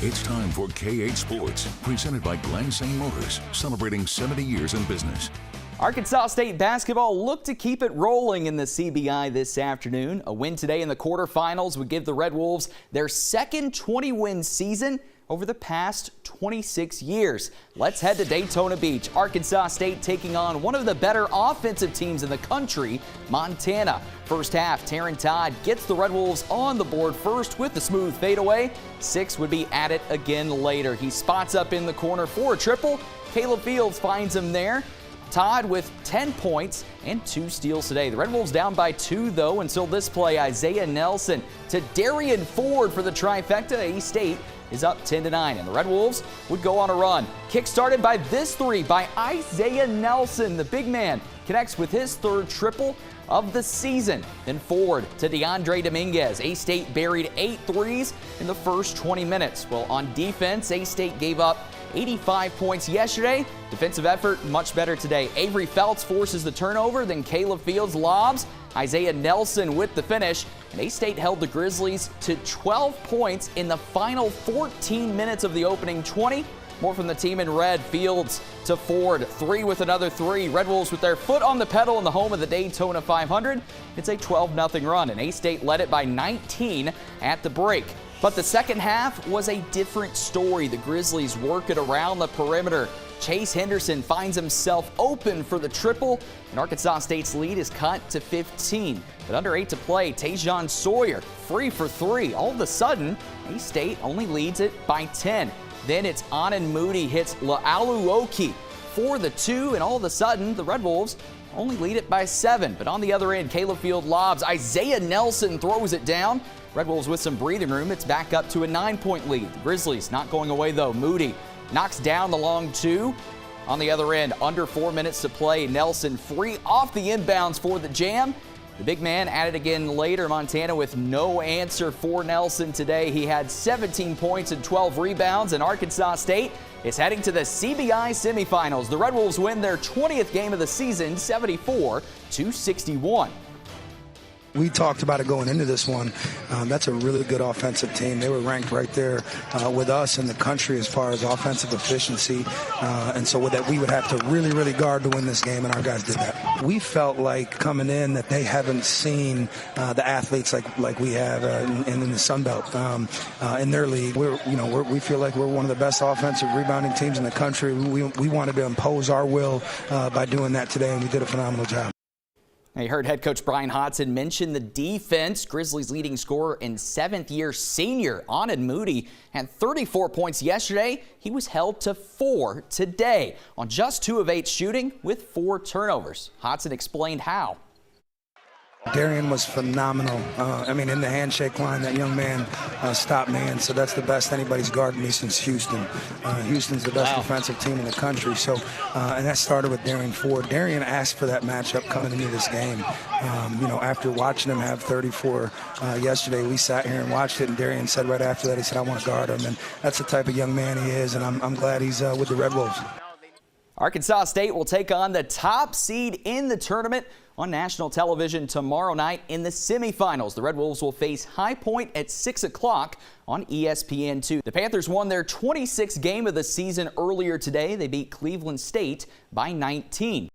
It's time for K8 Sports, presented by Glen St. Motors, celebrating 70 years in business. Arkansas State basketball looked to keep it rolling in the CBI this afternoon. A win today in the quarterfinals would give the Red Wolves their second 20-win season over the past 26 years. Let's head to Daytona Beach. Arkansas State taking on one of the better offensive teams in the country, Montana. First half, Taryn Todd gets the Red Wolves on the board first with the smooth fadeaway. 6 would be at it again later. He spots up in the corner for a triple. Caleb Fields finds him there. Todd with 10 points and 2 steals today. The Red Wolves down by 2, though, until this play. Isaiah Nelson to Darian Ford for the trifecta. A-State is up 10-9, and the Red Wolves would go on a run. Kick started by this 3 by Isaiah Nelson. The big man connects with his 3rd triple of the season. Then Ford to DeAndre Dominguez. A-State buried 8 threes in the first 20 minutes. Well, on defense, A-State gave up 85 points yesterday. Defensive effort much better today. Avery Felts forces the turnover, then Caleb Fields lobs. Isaiah Nelson with the finish, and A-State held the Grizzlies to 12 points in the final 14 minutes of the opening 20. More from the team in red. Fields to Ford, 3 with another 3. Red Wolves with their foot on the pedal in the home of the Daytona 500. It's a 12-0 run, and A-State led it by 19 at the break. But the second half was a different story. The Grizzlies work it around the perimeter. Chase Henderson finds himself open for the triple, and Arkansas State's lead is cut to 15. But under 8 to play, Tajon Sawyer free for 3. All of a sudden, A-State only leads it by 10. Then it's Anan Moody hits La'aluoki for the 2, and all of a sudden, the Red Wolves only lead it by 7. But on the other end, Caleb Field lobs. Isaiah Nelson throws it down. Red Wolves with some breathing room. It's back up to a 9-point lead. The Grizzlies not going away, though. Moody knocks down the long 2. On the other end, under 4 minutes to play, Nelson free off the inbounds for the jam. The big man at it again later. Montana with no answer for Nelson today. He had 17 points and 12 rebounds, and Arkansas State is heading to the CBI semifinals. The Red Wolves win their 20th game of the season, 74-61. We talked about it going into this one. That's a really good offensive team. They were ranked right there with us in the country as far as offensive efficiency. And so with that, we would have to really, really guard to win this game, and our guys did that. We felt like coming in that they haven't seen the athletes like we have in the Sun Belt in their league. We feel like we're one of the best offensive rebounding teams in the country. We wanted to impose our will by doing that today, and we did a phenomenal job. You heard head coach Brian Hodson mention the defense. Grizzlies leading scorer and 7th-year senior Anan Moody had 34 points yesterday. He was held to 4 today on just 2 of 8 shooting with 4 turnovers. Hodson explained how. Darian was phenomenal. In the handshake line, that young man stopped me, and so that's the best anybody's guarded me since Houston. Houston's the best defensive team in the country. So, and that started with Darian Ford. Darian asked for that matchup coming into this game. After watching him have 34 yesterday, we sat here and watched it, and Darian said right after that, he said, "I want to guard him," and that's the type of young man he is, and I'm glad he's with the Red Wolves. Arkansas State will take on the top seed in the tournament on national television tomorrow night in the semifinals. The Red Wolves will face High Point at 6 o'clock on ESPN2. The Panthers won their 26th game of the season earlier today. They beat Cleveland State by 19.